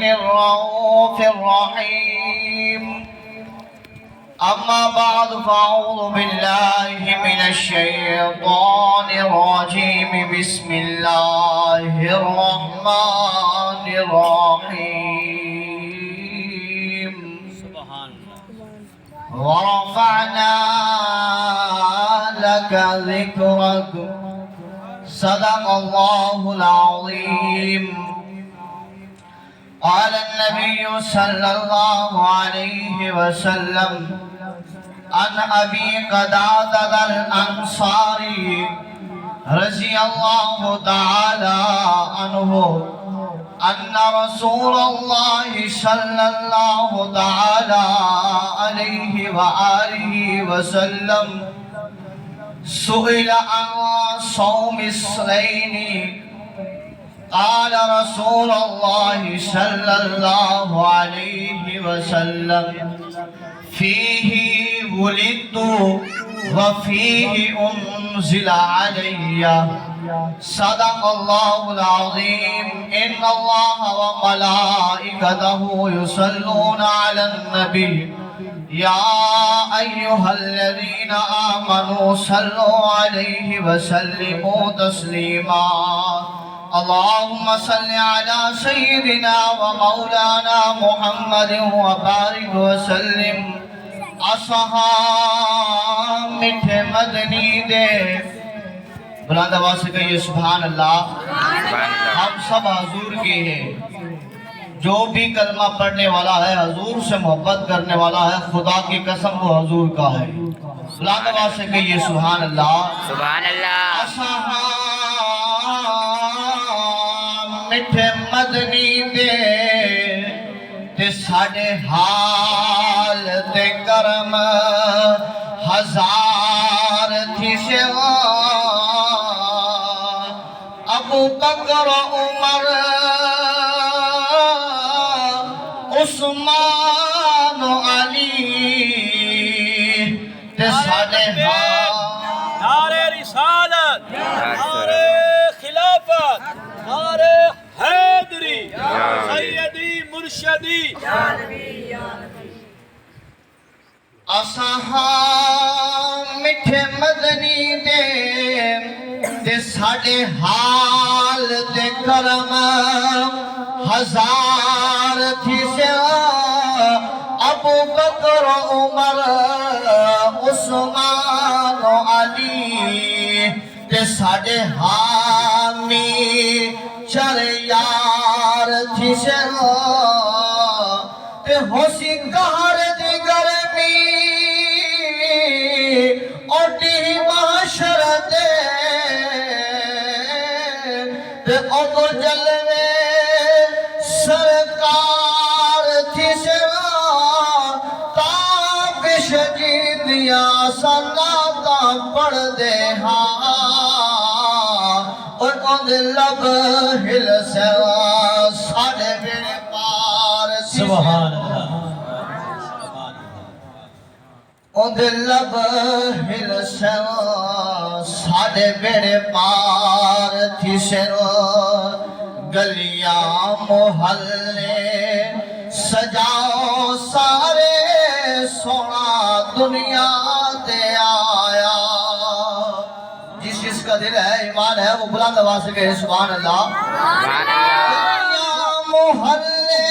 الرؤوف الرحيم أما بعد فأعوذ بالله من الشيطان الرجيم بسم الله الرحمن الرحيم ورفعنا لك ذكرك صدق الله العظيم قال النبي صلى الله عليه وسلم عن أبي قتادة الأنصاري رضي الله تعالى عنه أن رسول الله صلى الله تعالى عليه وآله وسلم سئل عن صوم الصلين قال رسول الله صلى الله عليه وسلم فيه ولدت وفيه أنزل علي صدق الله العظيم إن الله وملائكته يصلون على النبي يا أيها الذين آمنوا صلوا عليه وسلموا تسليما اللهم صل على سيدنا ومولانا محمد وبارك وسلم اصحاب میٹھے مدنی دے بلند آواز سے کہیے سبحان اللہ ہم سب حضور کے ہیں جو بھی کلمہ پڑھنے والا ہے حضور سے محبت کرنے والا ہے خدا کی قسم وہ حضور کا ہے بلند آواز سے کہیے سبحان اللہ سبحان اللہ میٹھے مدنی دے تے ساڑے حال تے کرم ہزار تھی سوا ابو بکر عمر عثمان علی تے ساڑے حال نعرہ رسالت نعرہ خلافت نعرہ حیدری سیدی مرشدی اصحاب میٹھے مدنی دے تے ساڑے حال تے کرم ہزار تھی سوا ابو بکر عمر عثمان علی تے ساڑے حامی چر یار تھی سوا تے ہوسی کار دی گرمی اوٹی معاشر دے تے اوٹو جلوے سرکار تھی سوا تابش جی دیا سناتا پڑھ دے ہاں اور اند لب ہل سوا ساڑے میرے پار سبحان اللہ اند لب ہل سوا ساڑے میرے پار تھی سوا گلیاں محلے سجاؤ سارے سونا دنیا دے آیا جس کا دل ہے ایمان ہے وہ بلند آواز سے کہے سبحان اللہ گلیاں محلے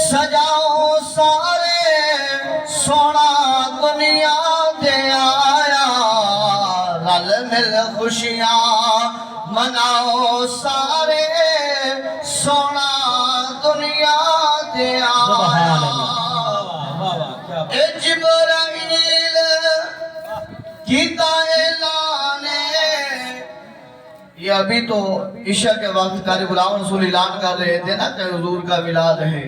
سجاؤ سارے سونا دنیا دے آیا رل مل خوشیاں مناؤ سارے سونا دنیا دے آیا اے جبرائیل کیتا اعلان یہ ابھی تو عشاء کے وقت قاری غلام رسول اعلان کر رہے تھے نا کہ حضور کا میلاد ہے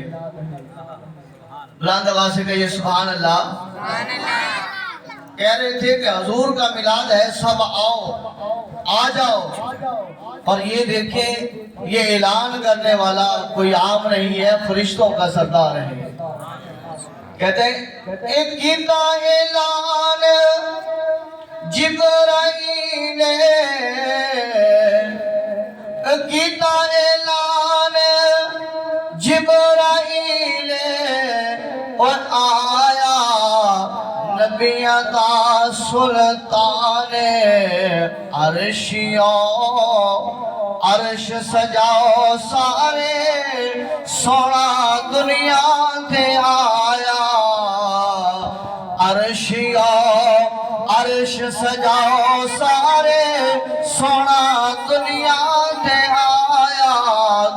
بلند آواز سے کہیے سبحان اللہ کہہ رہے تھے کہ حضور کا میلاد ہے سب آؤ آ جاؤ اور یہ دیکھیں یہ اعلان کرنے والا کوئی عام نہیں ہے فرشتوں کا سردار ہے کہتے ہیں ایک کیتا اعلان جبرائیل کیتا اعلان جبرائیل اور آیا نبی عطا سلطان عرشیوں عرش سجاؤ سارے سونا دنیا تے آیا عرشیوں عرش سجاؤ سارے سونا دنیا تے آیا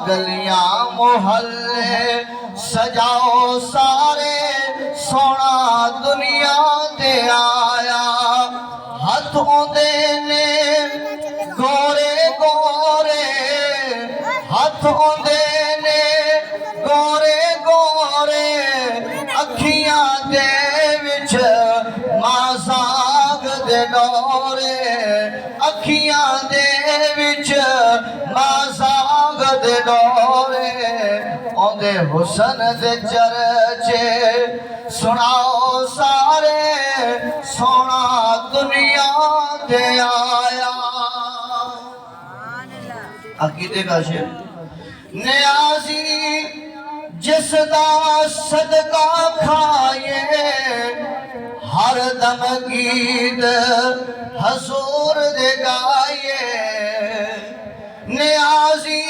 گلیاں محلے سجاؤ سارے سونا دنیا تے آیا ہاتھوں دینے گورے گورے ہاتھوں دینے گورے گورے اکھیاں دے وچ مازاگ دے ڈورے اکھیاں دے وچ مازاگ دے ڈورے اوندے حسن دے چرچے سناؤ سارے سونا دنیا دے آیا عقیدے کا شعر نیازی جس دا صدقہ کھائے ہر دم گید حضور دے گائے نیازی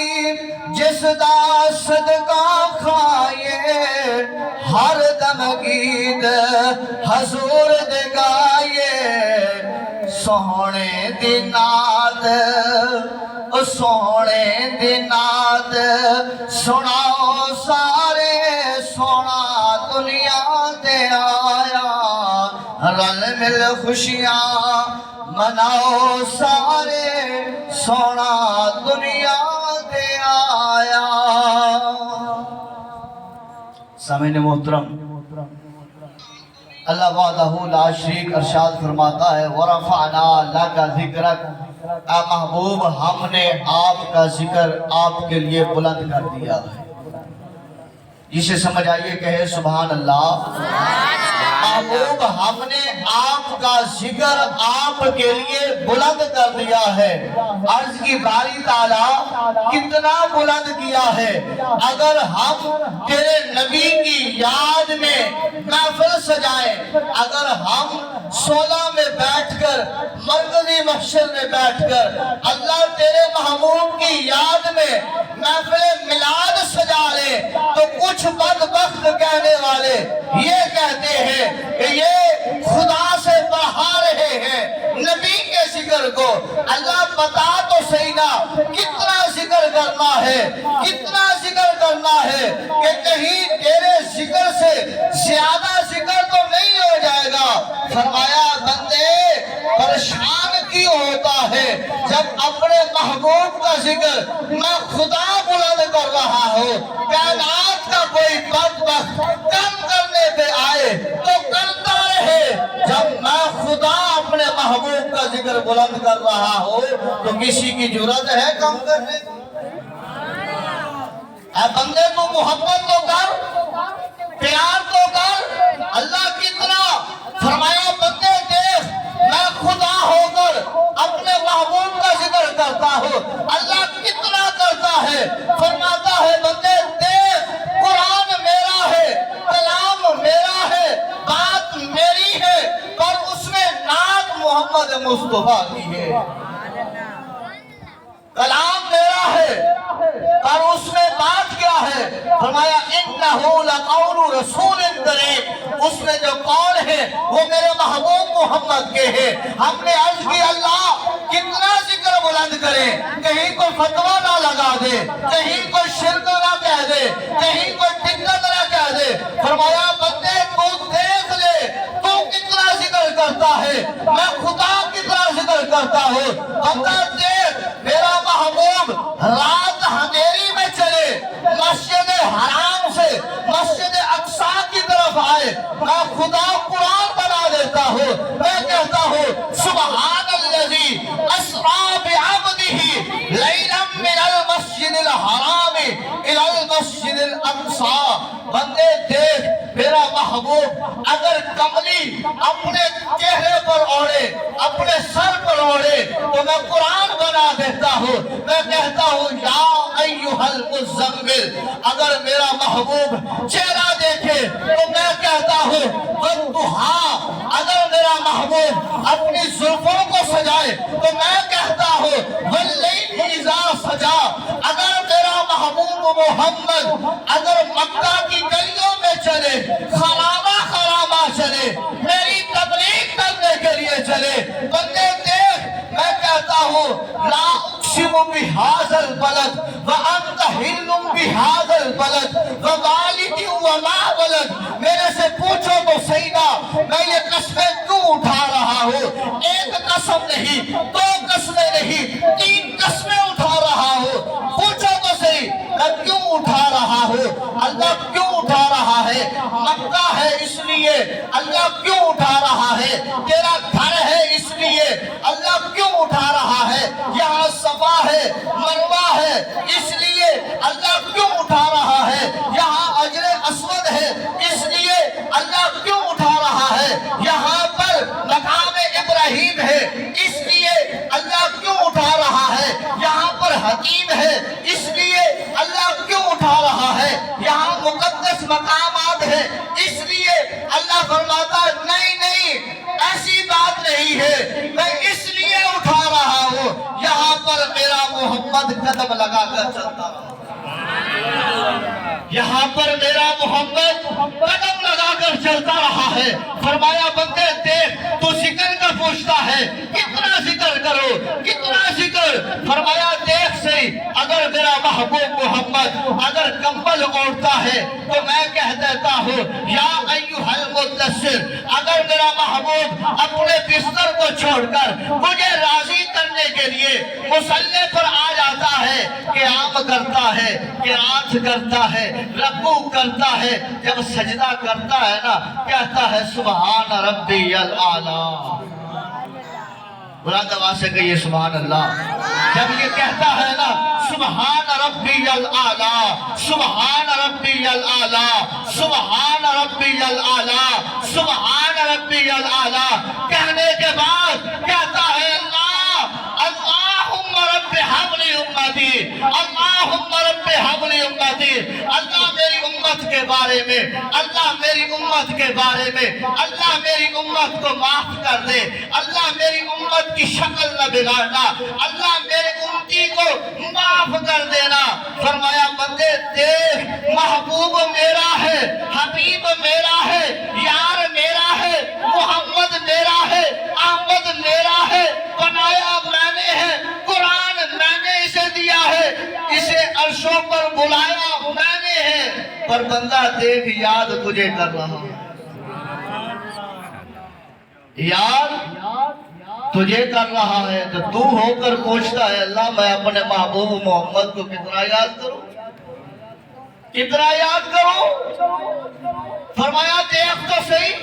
جس دا صدقہ کھائے ہر دم گید حضور دے گائے سونے دی ناد سونے دی ناد سناؤ سارے سونا دنیا تے آیا رل مل خوشیاں مناؤ سارے سونا دنیا تے آیا سامعین محترم اللہ وحدہ لا شریک ارشاد فرماتا ہے وَرَفَعْنَا لَكَ ذِكْرَكَ اے محبوب ہم نے آپ کا ذکر آپ کے لیے بلند کر دیا ہے جسے سمجھ آئیے کہے سبحان اللہ محبوب ہم نے آپ کا ذکر آپ کے لیے بلند کر دیا ہے عرض کی باری تعالیٰ کتنا بلند کیا ہے اگر ہم تیرے نبی کی یاد میں محفل سجائیں اگر ہم 16 میں بیٹھ کر مرکزی محشر میں بیٹھ کر اللہ تیرے محبوب کی یاد میں محفل میلاد سجا لے تو کچھ بدبخت کہنے والے یہ کہتے ہیں کہ یہ خدا سے بڑھا رہے ہیں نبی کے ذکر کو اللہ بتا تو صحیح نا کتنا ذکر کرنا ہے کتنا ذکر کرنا ہے کہ کہیں تیرے ذکر سے زیادہ ذکر تو نہیں ہو جائے گا فرمایا بندے پریشان کیوں ہوتا ہے جب اپنے محبوب کا ذکر میں خدا بلند کر رہا ہوں کائنات کا کوئی بدبخت کم کرنے پہ آئے تو کرتا رہے جب میں خدا اپنے محبوب کا ذکر بلند کر رہا ہوں تو کسی کی جرات ہے کم کرنے اے بندے کو محبت تو کر پیار تو کر اللہ کتنا فرمایا بندے دیکھ میں خدا ہو کر اپنے محبوب کا ذکر کرتا ہوں اللہ کتنا کرتا ہے فرماتا ہے بندے دیکھ قرآن میرا ہے کلام میرا ہے بات میری ہے پر اس میں نعت محمد مصطفیٰ کی ہے کلام میرا ہے پر اس میں بات کیا ہے فرمایا انہو لقول رسول کریم اس میں جو قول ہے وہ میرے محبوب محمد کے ہیں ہم نے عرض کی اللہ کتنا ذکر بلند کرے کہیں کوئی فتوہ نہ لگا دے کہیں کوئی شرک نہ کہہ دے کہیں کوئی ٹکت نہ کہہ دے فرمایا بندے تو دیکھ لے تو کتنا ذکر کرتا ہے میں خدا کتنا ذکر کرتا ہوں بندہ دیکھ میرا محبوب رات اندھیری میں چلے مسجد حرام سے مسجد اقصی کی طرف آئے میں خدا قرآن بنا دیتا ہوں میں کہتا ہوں سبحان الذی اسریٰ بعبدہ لیلا من المسجد الحرام الی المسجد الاقصی بندے دیکھ میرا میرا محبوب اگر کملی اپنے چہرے پر اوڑھے، اپنے سر پر اوڑھے تو میں قرآن بنا دیتا ہوں، میں کہتا ہوں یا ایھا المزمل۔ اگر میرا محبوب چہرہ دیکھے تو میں کہتا ہوں والضحیٰ۔ اگر میرا محبوب اپنی زلفوں کو سجائے تو میں کہتا ہوں واللیل اذا سجا۔ اگر میرا محبوب محمد اگر مکہ کی گلیوں میں چلے، خرابہ خرابہ چلے، میری تبلیغ کرنے کے لیے چلے، بندے دیکھ میں کہتا ہوں لا اقسم بہذا البلد وانت حل بہذا البلد ووالد وما ولد۔ میرے سے پوچھو تو صحیح نا میں یہ قسمیں کیوں اٹھا رہا ہوں؟ ایک قسم نہیں، دو قسمیں نہیں، تین قسمیں اٹھا رہا ہوں۔ پوچھو تو صحیح میں کیوں اٹھا رہا ہوں؟ اللہ کیوں اٹھا رہا ہے؟ مکہ ہے اس لیے اللہ کیوں اٹھا رہا ہے؟ تیرا گھر ہے اس لیے اللہ کیوں اٹھا رہا ہے؟ یہاں صفا ہے، مروہ ہے اس لیے اللہ کیوں اٹھا رہا ہے؟ یہاں حجر اسود ہے اس لیے اللہ کیوں اٹھا رہا ہے؟ یہاں پر مقام ابراہیم ہے اس لیے اللہ کیوں اٹھا رہا ہے؟ یہاں پر حکیم ہے اس لیے اللہ کیوں اٹھا رہا ہے؟ یہاں مقدس مقامات ہے اس لیے اللہ فرماتا ہے نہیں نہیں ایسی بات نہیں ہے، میں اس لیے اٹھا رہا ہوں یہاں پر میرا محمد قدم لگا کر چلتا رہا، یہاں پر میرا محمد قدم لگا کر چلتا رہا ہے۔ فرمایا بندے دیکھ تو ذکر کا پوچھتا ہے کتنا ذکر کرو، کتنا ذکر؟ فرمایا دیکھ صحیح اگر میرا محبوب محمد اگر کمبل اوڑھتا ہے تو میں کہہ دیتا ہوں یا ایھا المدثر۔ اگر میرا محبوب اپنے بستر کو چھوڑ کر مجھے راضی کرنے کے لیے مصلی پر آ جاتا ہے، قیام کرتا ہے، قرات کرتا ہے، رکوع کرتا ہے، جب سجدہ کرتا ہے نا کہتا ہے سبحان ربی الاعلیٰ۔ بلند آواز سے کہیے سبحان اللہ۔ جب یہ کہتا ہے نا سبحان ربی الاعلیٰ، سبحان ربی الاعلیٰ، سبحان ربی الاعلیٰ، سبحان ربی الاعلیٰ کہنے کے بعد کہتا ہے اللہم رب حب لی امتی، اللہم رب حب لی امتی۔ اللہ میری امت کے بارے میں، اللہ میری امت کے بارے میں، اللہ میری امت کو معاف کر دے، اللہ میری امت کی شکل نہ بگاڑنا، اللہ میرے امتی کو معاف کر دینا۔ فرمایا بندے دیکھ محبوب میرا ہے، حبیب میرا ہے، یار میرا ہے، محمد میرا ہے، احمد میرا ہے، بنایا میں نے ہے، قرآن میں نے اسے دیا ہے، اسے عرشوں پر بلایا میں نے ہے، پر بندہ دیکھ یاد تجھے کر رہا ہے، یاد تجھے کر رہا ہے، تو ہو کر پوچھتا ہے اللہ میں اپنے محبوب محمد کو کتنا یاد کروں، کتنا یاد کروں؟ فرمایا دیکھ تو صحیح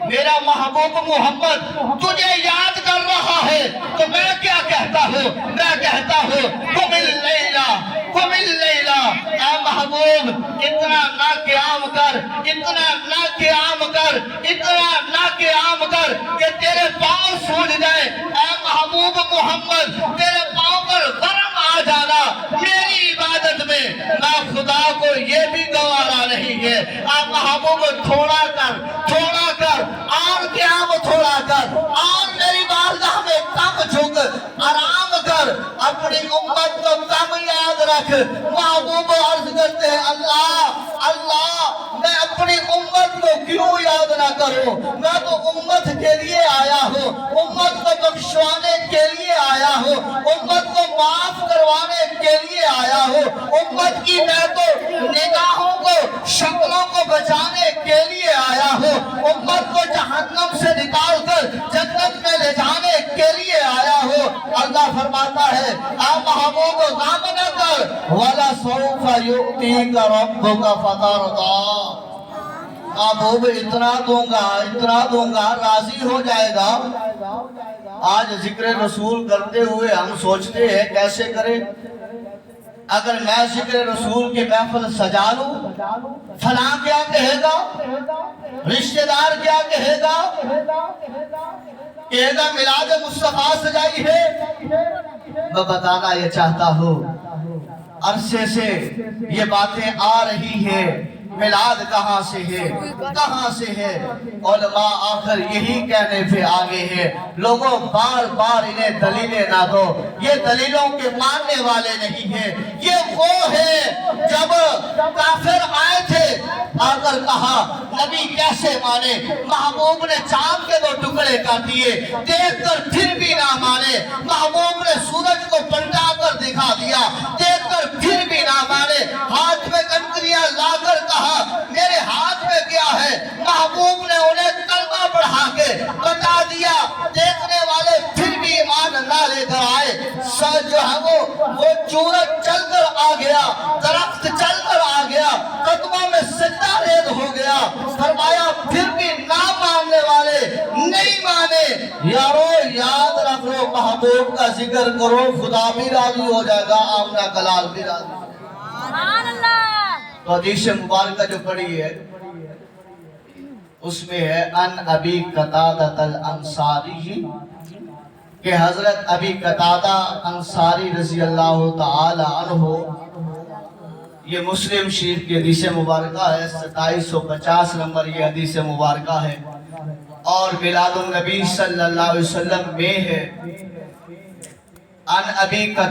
میرا محبوب محمد تجھے یاد کر رہا ہے تو میں کیا کہتا ہوں؟ میں کہتا ہوں قم اللیلہ، قم اللیلہ، اے محبوب اتنا نہ قیام کر، اتنا نہ قیام کر، اتنا نہ قیام کر کہ تیرے پاؤں سوج جائے۔ اے محبوب محمد تیرے پاؤں پر ورم آ جانا میری عبادت میں، نہ خدا کو یہ بھی گوارا نہیں ہے۔ اے محبوب تھوڑا کر، تھوڑا کر، اور قیام تھوڑا کر، اور میری بارگاہ میں کم جھک، آرام کر، اپنی امت کو کم یاد رکھ۔ محبوب عرض کرتے ہیں اللہ اللہ میں اپنی امت کو کیوں یاد نہ کروں؟ میں تو امت کے لیے آیا ہوں، امت کو بخشوانے کے لیے آیا ہوں، امت کو معاف کروانے کے لیے آیا ہوں، امت کی میں تو نگاہوں کو، شکلوں کو بچانے کے لیے آیا ہوں، امت کو جہنم سے نکال کر جنت میں لے جانے کے لیے آیا ہوں۔ اللہ فرماتا ہے اے محبوب غم نہ کر وَلَسَوْفَ يُؤْتِيكَ رَبُّكَ فَتَرْضَىٰ۔ محبوب اتنا دوں گا راضی ہو جائے گا۔ آج ذکر رسول کرتے ہوئے ہم سوچتے ہیں کیسے کریں، اگر میں ذکر رسول کے محفل سجا لوں فلاں کیا کہے گا، رشتہ دار کیا کہے گا میلاد مصطفیٰ سجائی ہے۔ میں بتانا یہ چاہتا ہوں عرصے سے یہ باتیں آ رہی ہیں، میلاد کہاں سے ہے، کہاں سے ہے؟ علماء آخر یہی کہنے پہ آگے ہیں، لوگوں بار بار انہیں دلیلیں نہ دو، یہ دلیلوں کے ماننے والے نہیں ہیں۔ یہ وہ ہے جب کافر آئے تھے آ کر کہا نبی کیسے مانے، محبوب نے چاند کے 2 ٹکڑے کر دیے، دیکھ کر پھر بھی نہ مانے، محبوب نے سورج کو پلٹا کر دکھا دیا، دیکھ کر پھر بھی نہ مانے، ہاتھ میں کنکریاں لا کر کہا میرے ہاتھ میں کیا ہے، محبوب نے انہیں کلمہ پڑھا کے بتا دیا، دیکھنے والے پھر بھی ایمان نہ لے کر آئے۔ سر جو ہے وہ چورت چل کر آ گیا، درخت چل کر آ گیا، قدموں میں سجدہ ریز ہو گیا، فرمایا پھر بھی نہ ماننے والے نہیں مانے۔ یارو یاد رکھ لو، محبوب کا ذکر کرو، خدا بھی راضی ہو جائے گا، آمنہ کلال بھی راضی ہو جائے گا۔ تو حدیث مبارکہ جو پڑھی ہے اس میں ہے ان ابی قتادہ الانصاری، کہ حضرت ابی قتادہ انصاری رضی اللہ تعالی عنہ، یہ مسلم شریف کی حدیث مبارکہ ہے، 2750 نمبر یہ حدیث مبارکہ ہے، اور میلاد النبی صلی اللہ علیہ وسلم میں ہے ان ابی قتادہ